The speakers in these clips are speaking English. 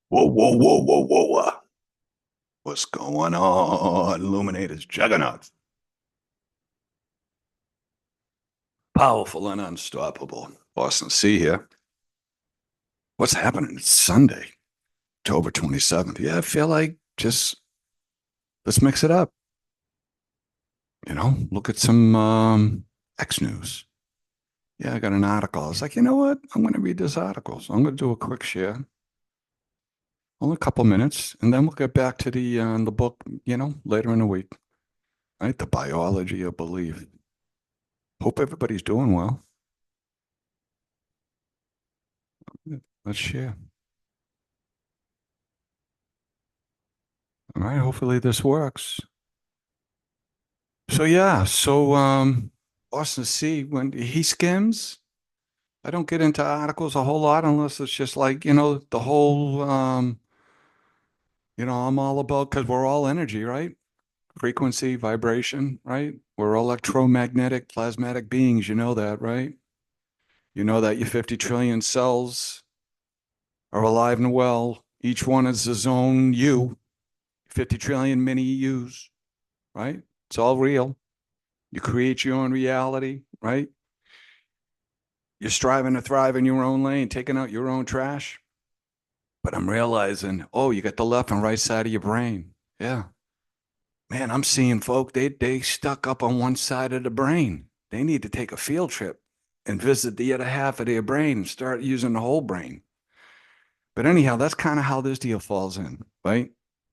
Whoa, whoa, whoa, whoa, whoa, whoa. What's going on, Illuminators, juggernauts? Powerful and unstoppable. Boston C here. What's happening? It's Sunday, October 27th. Yeah, I feel like just let's mix it up. Look at some X news. Yeah, I got an article. I was like, you know what? I'm going to read this article. So I'm going to do a quick share, only a couple minutes, and then we'll get back to the book, later in the week. Right? The biology of belief. Hope everybody's doing well. Let's share. All right, hopefully this works. So yeah, Austin C, when he skims, I don't get into articles a whole lot unless it's just like, the whole I'm all about because we're all energy, right? Frequency, vibration, right? We're electromagnetic, plasmatic beings, you know that, right? You know that your 50 trillion cells are alive and well. Each one is its own you, 50 trillion mini yous, right? It's all real. You create your own reality, right? You're striving to thrive in your own lane, taking out your own trash. But I'm realizing, oh, you got the left and right side of your brain. Yeah. Man, I'm seeing folk, they stuck up on one side of the brain. They need to take a field trip and visit the other half of their brain and start using the whole brain. But anyhow, that's kind of how this deal falls in, right?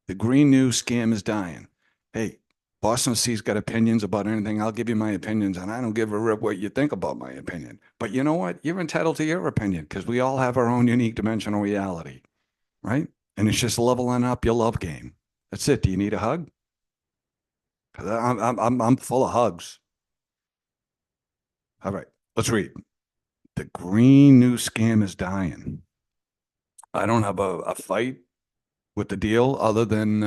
The green news scam is dying. Hey, Boston C's got opinions about anything. I'll give you my opinions, and I don't give a rip what you think about my opinion. But you know what? You're entitled to your opinion because we all have our own unique dimensional reality, right? And it's just leveling up your love game. That's it. Do you need a hug? 'Cause I'm full of hugs. All right, let's read. The green news scam is dying. I don't have a fight with the deal other than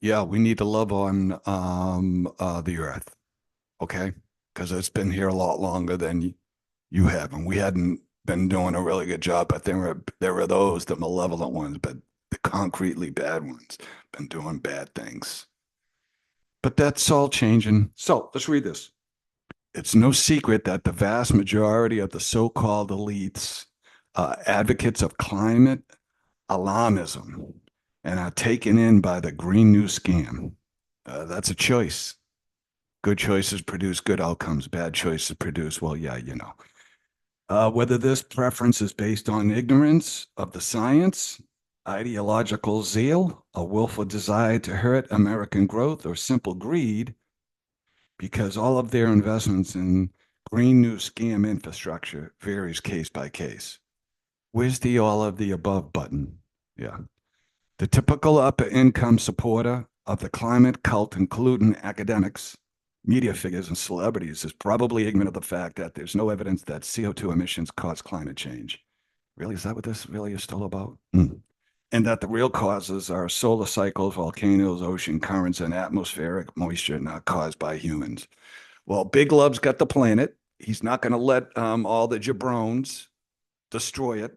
yeah, we need to love on the earth, okay? Because it's been here a lot longer than you have, and we hadn't been doing a really good job. But there are those, the malevolent ones, but the concretely bad ones, been doing bad things. But that's all changing. So let's read this. It's no secret that the vast majority of the so-called elites, advocates of climate alarmism, and are taken in by the green new scam. That's a choice. Good choices produce good outcomes. Bad choices produce, well, yeah, you know. Whether this preference is based on ignorance of the science, ideological zeal, a willful desire to hurt American growth, or simple greed, because all of their investments in green new scam infrastructure varies case by case. Where's the all of the above button? Yeah. The typical upper income supporter of the climate cult, including academics, media figures, and celebrities, is probably ignorant of the fact that there's no evidence that CO2 emissions cause climate change. Really? Is that what this really is still about? Mm. And that the real causes are solar cycles, volcanoes, ocean currents, and atmospheric moisture not caused by humans. Well, Big Love's got the planet. He's not going to let all the jabrones destroy it.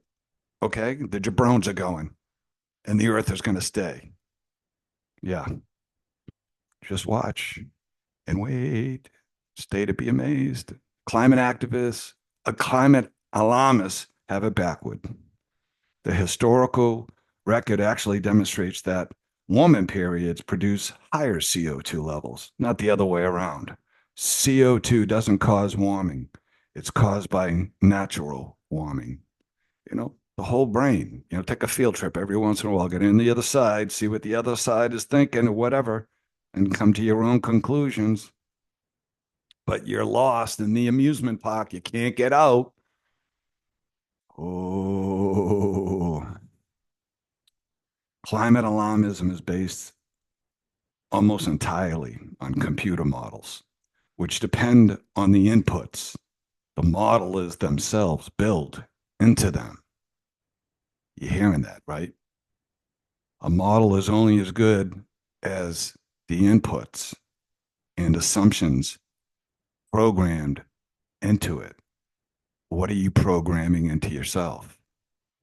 Okay? The jabrones are going, and the earth is going to stay. Yeah. Just watch and wait. Stay to be amazed. Climate activists, climate alarmists have it backward. The historical record actually demonstrates that warming periods produce higher CO2 levels, not the other way around. CO2 doesn't cause warming, it's caused by natural warming. The whole brain, take a field trip every once in a while, get in the other side, see what the other side is thinking or whatever, and come to your own conclusions. But you're lost in the amusement park. You can't get out. Oh, climate alarmism is based almost entirely on computer models, which depend on the inputs the modelers themselves build into them. You're hearing that, right? A model is only as good as the inputs and assumptions programmed into it. What are you programming into yourself?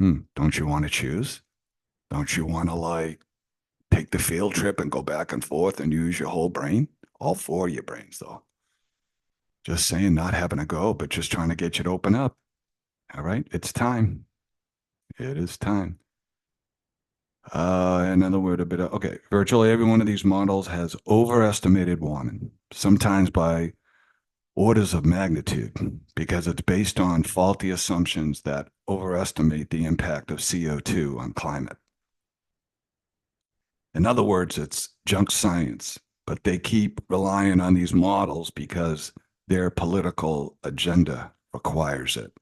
Don't you want to choose? Don't you want to like take the field trip and go back and forth and use your whole brain? All four of your brains, though. Just saying, not having a go, but just trying to get you to open up. All right. It's time. It is time. Another word, a bit of, okay. Virtually every one of these models has overestimated warming, sometimes by orders of magnitude, because it's based on faulty assumptions that overestimate the impact of CO2 on climate. In other words, it's junk science, but they keep relying on these models because their political agenda requires it.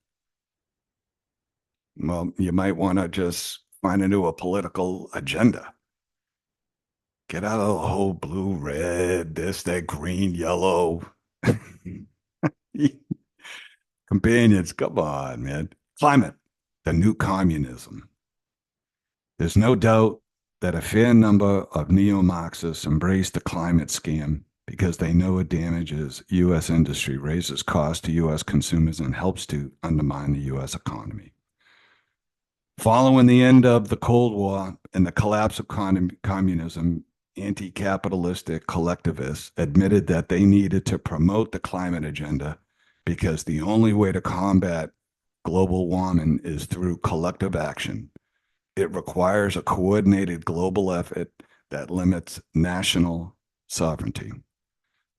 Well, you might want to just find a new political agenda. Get out of the whole blue, red, this, that, green, yellow. Companions, come on, man. Climate, the new communism. There's no doubt that a fair number of neo-Marxists embrace the climate scam because they know it damages U.S. industry, raises costs to U.S. consumers, and helps to undermine the U.S. economy. Following the end of the Cold War and the collapse of communism, anti-capitalistic collectivists admitted that they needed to promote the climate agenda because the only way to combat global warming is through collective action. It requires a coordinated global effort that limits national sovereignty.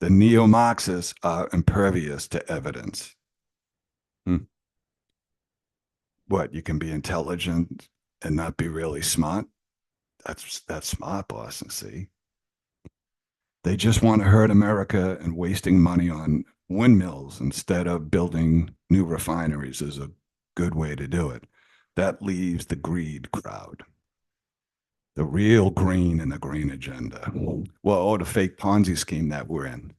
The neo-Marxists are impervious to evidence. What, you can be intelligent and not be really smart? That's smart, Boston. See, they just want to hurt America, and wasting money on windmills instead of building new refineries is a good way to do it. That leaves the greed crowd, the real green in the green agenda. Well, or the fake Ponzi scheme that we're in,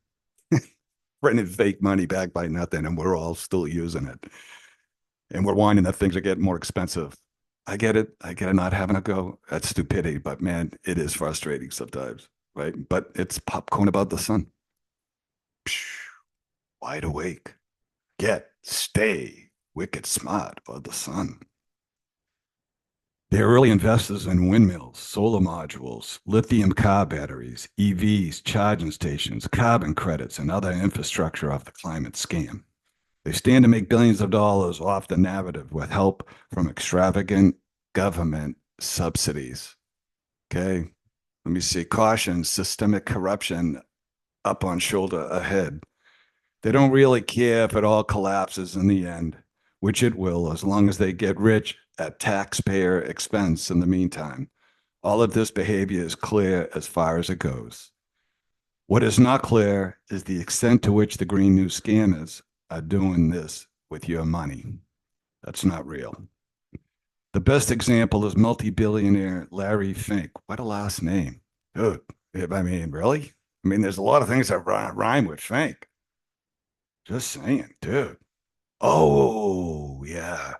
printing fake money back by nothing, and we're all still using it. And we're whining that things are getting more expensive. I get it. I get it not having a go. That's stupidity, but man, it is frustrating sometimes, right? But it's popcorn about the sun. Psh, wide awake. Stay wicked smart about the sun. They're early investors in windmills, solar modules, lithium car batteries, EVs, charging stations, carbon credits, and other infrastructure of the climate scam. They stand to make billions of dollars off the narrative with help from extravagant government subsidies. Okay. Let me see. Caution, systemic corruption up on shoulder ahead. They don't really care if it all collapses in the end, which it will, as long as they get rich at taxpayer expense in the meantime. All of this behavior is clear as far as it goes. What is not clear is the extent to which the green new scammers are doing this with your money. That's not real. The best example is multi-billionaire Larry Fink. What a last name. Dude, I mean, really? I mean, there's a lot of things that rhyme with Fink. Just saying, dude. Oh, yeah.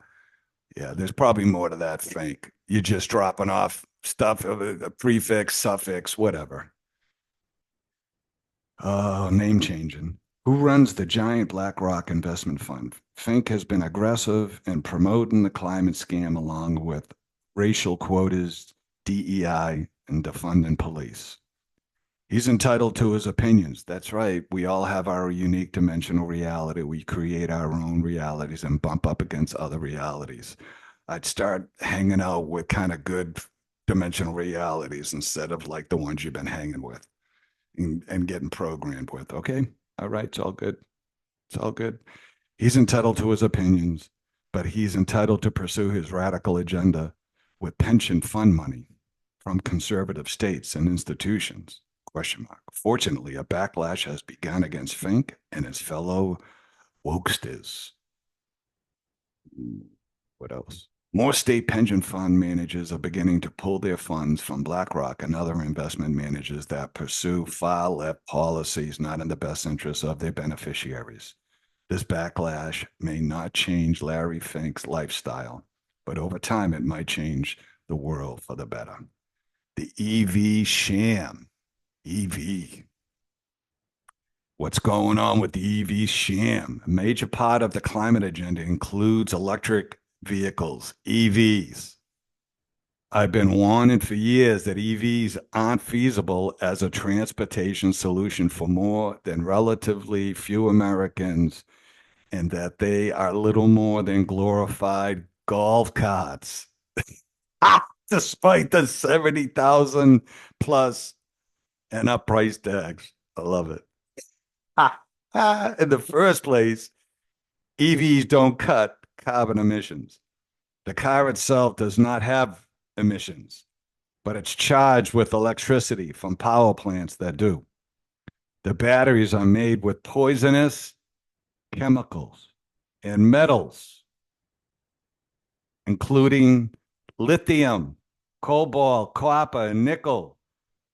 Yeah, there's probably more to that, Fink. You're just dropping off stuff, a prefix, suffix, whatever. Oh, name changing. Who runs the giant BlackRock investment fund? Fink has been aggressive in promoting the climate scam along with racial quotas, DEI, and defunding police. He's entitled to his opinions. That's right. We all have our unique dimensional reality. We create our own realities and bump up against other realities. I'd start hanging out with kind of good dimensional realities instead of like the ones you've been hanging with and getting programmed with. Okay. All right. It's all good. It's all good. He's entitled to his opinions, but he's entitled to pursue his radical agenda with pension fund money from conservative states and institutions. Question mark. Fortunately, a backlash has begun against Fink and his fellow wokesters. What else? More state pension fund managers are beginning to pull their funds from BlackRock and other investment managers that pursue far left policies not in the best interests of their beneficiaries. This backlash may not change Larry Fink's lifestyle, but over time it might change the world for the better. The EV sham. EV. What's going on with the EV sham? A major part of the climate agenda includes electric vehicles, EVs. I've been warning for years that EVs aren't feasible as a transportation solution for more than relatively few Americans, and that they are little more than glorified golf carts. Despite the 70,000 plus and up price tags. I love it. In the first place, EVs don't cut carbon emissions. The car itself does not have emissions, but it's charged with electricity from power plants that do. The batteries are made with poisonous chemicals and metals, including lithium, cobalt, copper, and nickel,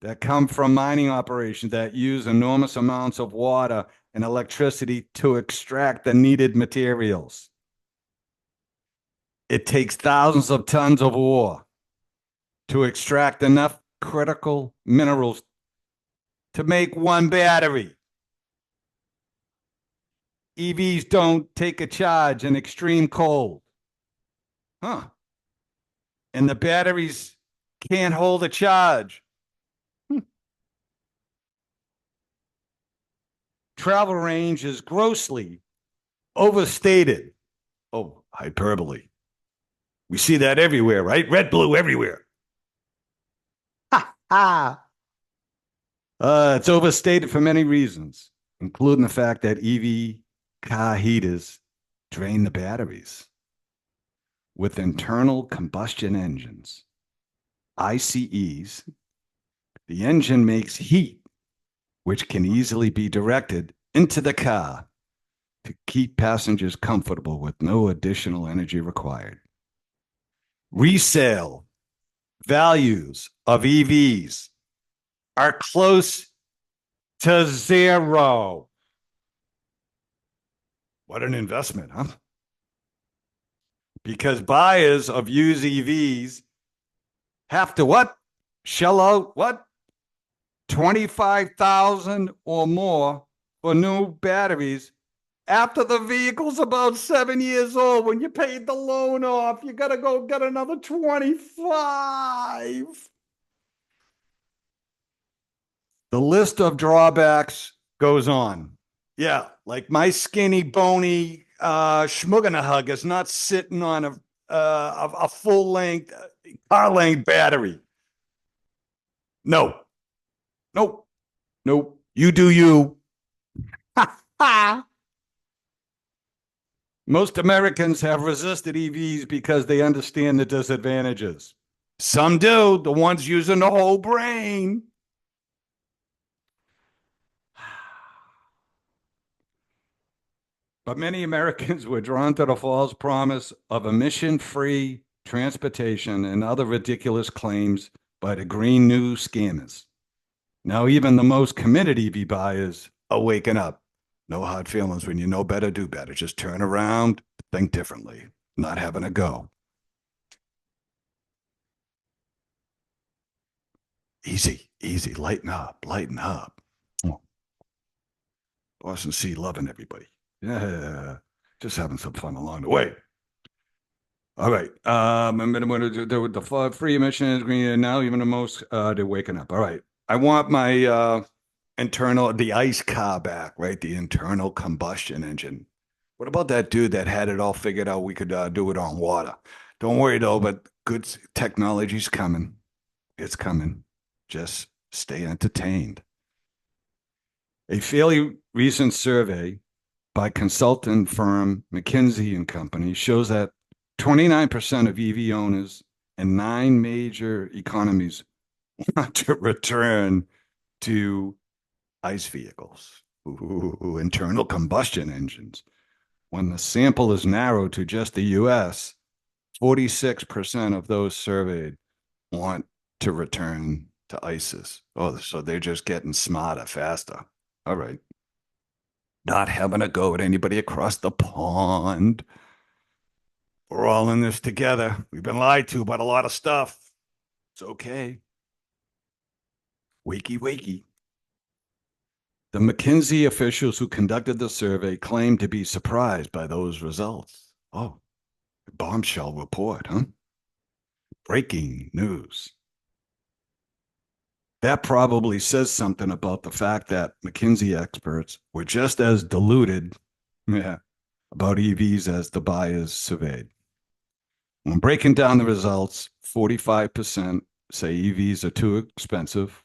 that come from mining operations that use enormous amounts of water and electricity to extract the needed materials. It takes thousands of tons of ore to extract enough critical minerals to make one battery. EVs don't take a charge in extreme cold. Huh. And the batteries can't hold a charge. Travel range is grossly overstated. Oh, hyperbole. We see that everywhere, right? Red, blue, everywhere. Ha ha. It's overstated for many reasons, including the fact that EV car heaters drain the batteries. With internal combustion engines, ICEs, the engine makes heat, which can easily be directed into the car to keep passengers comfortable with no additional energy required. Resale values of EVs are close to zero. What an investment, huh? Because buyers of used EVs have to what? Shell out what? 25,000 or more for new batteries after the vehicle's about 7 years old. When you paid the loan off, you got to go get another 25. The list of drawbacks goes on. Yeah, like my skinny, bony schmuggenahug is not sitting on a full length, car length battery. No, nope, nope. You do you. Most Americans have resisted EVs because they understand the disadvantages. Some do, the ones using the whole brain. But many Americans were drawn to the false promise of emission-free transportation and other ridiculous claims by the green news scammers. Now, even the most committed EV buyers are waking up. No hard feelings when you know better, do better. Just turn around, think differently, not having a go. Easy, easy, lighten up, lighten up. Oh, Boston C loving everybody. Yeah, just having some fun along the way. All right. The free emissions green now, even the most they're waking up. All right. I want my the ICE car back, right? The internal combustion engine. What about that dude that had it all figured out? We could do it on water. Don't worry though, but good technology's coming. It's coming. Just stay entertained. A fairly recent survey by consultant firm McKinsey and Company shows that 29% of EV owners in 9 major economies want to return to ICE vehicles, internal combustion engines. When the sample is narrowed to just the US, 46% of those surveyed want to return to ICEs. Oh, so they're just getting smarter, faster. All right. Not having a go at anybody across the pond. We're all in this together. We've been lied to about a lot of stuff. It's okay. Wakey, wakey. The McKinsey officials who conducted the survey claimed to be surprised by those results. Oh, bombshell report, huh? Breaking news. That probably says something about the fact that McKinsey experts were just as deluded, yeah, about EVs as the buyers surveyed. When breaking down the results, 45% say EVs are too expensive,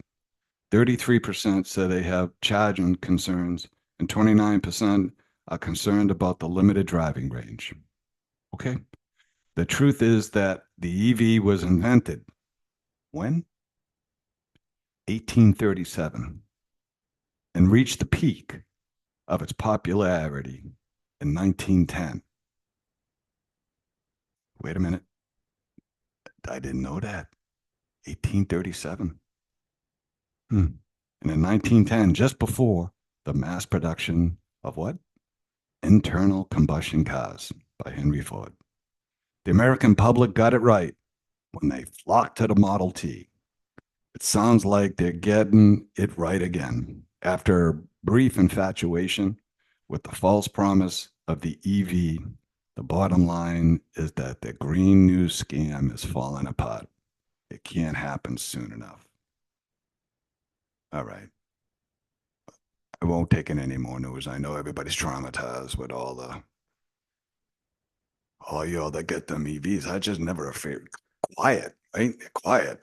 33% say they have charging concerns, and 29% are concerned about the limited driving range. Okay. The truth is that the EV was invented when? 1837 and reached the peak of its popularity in 1910. Wait a minute. I didn't know that. 1837. And in 1910, just before the mass production of what? Internal combustion cars by Henry Ford. The American public got it right when they flocked to the Model T. It sounds like they're getting it right again after brief infatuation with the false promise of the EV. The bottom line is that the green news scam is falling apart. It can't happen soon enough. All right. I won't take in any more news. I know everybody's traumatized with all y'all that get them EVs. I just never afraid. Quiet, right? Quiet.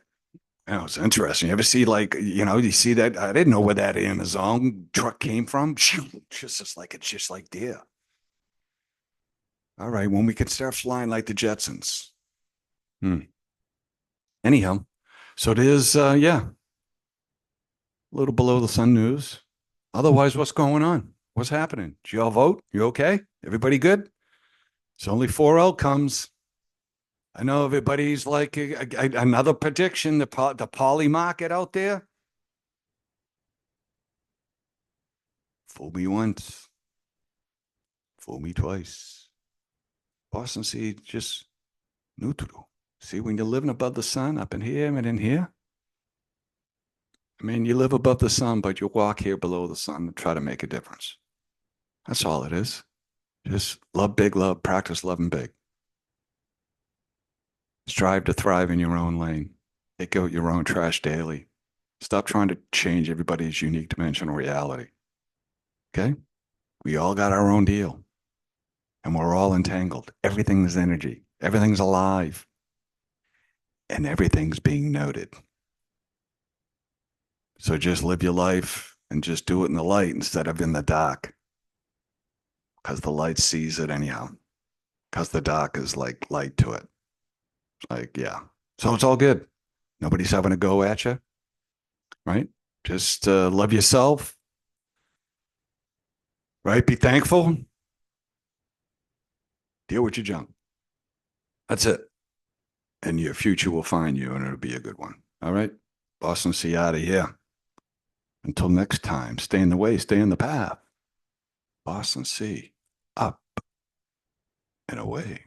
You know, it's interesting. You ever see you see that? I didn't know where that Amazon truck came from. It's just like deer. All right, when we can start flying like the Jetsons. Hmm. Anyhow, so it is, yeah, a little below the sun news. Otherwise, what's going on? What's happening? Did you all vote? You okay? Everybody good? It's only four outcomes. I know everybody's like another prediction. The poly market out there. Fool me once, fool me twice. Boston Sea just neutral. See, when you're living above the sun, up in here and in here, I mean, you live above the sun, but you walk here below the sun and try to make a difference. That's all it is. Just love big love, practice loving big. Strive to thrive in your own lane. Take out your own trash daily. Stop trying to change everybody's unique dimensional reality. Okay? We all got our own deal and we're all entangled. Everything's energy, everything's alive, and everything's being noted. So just live your life and just do it in the light instead of in the dark because the light sees it anyhow. Because the dark is like light to it. Like, yeah. So it's all good. Nobody's having a go at you, right? Just love yourself, right? Be thankful. Deal with your junk. That's it. And your future will find you and it'll be a good one. All right. Boston Sea out of here. Until next time, stay in the way, stay in the path. Boston Sea up and away.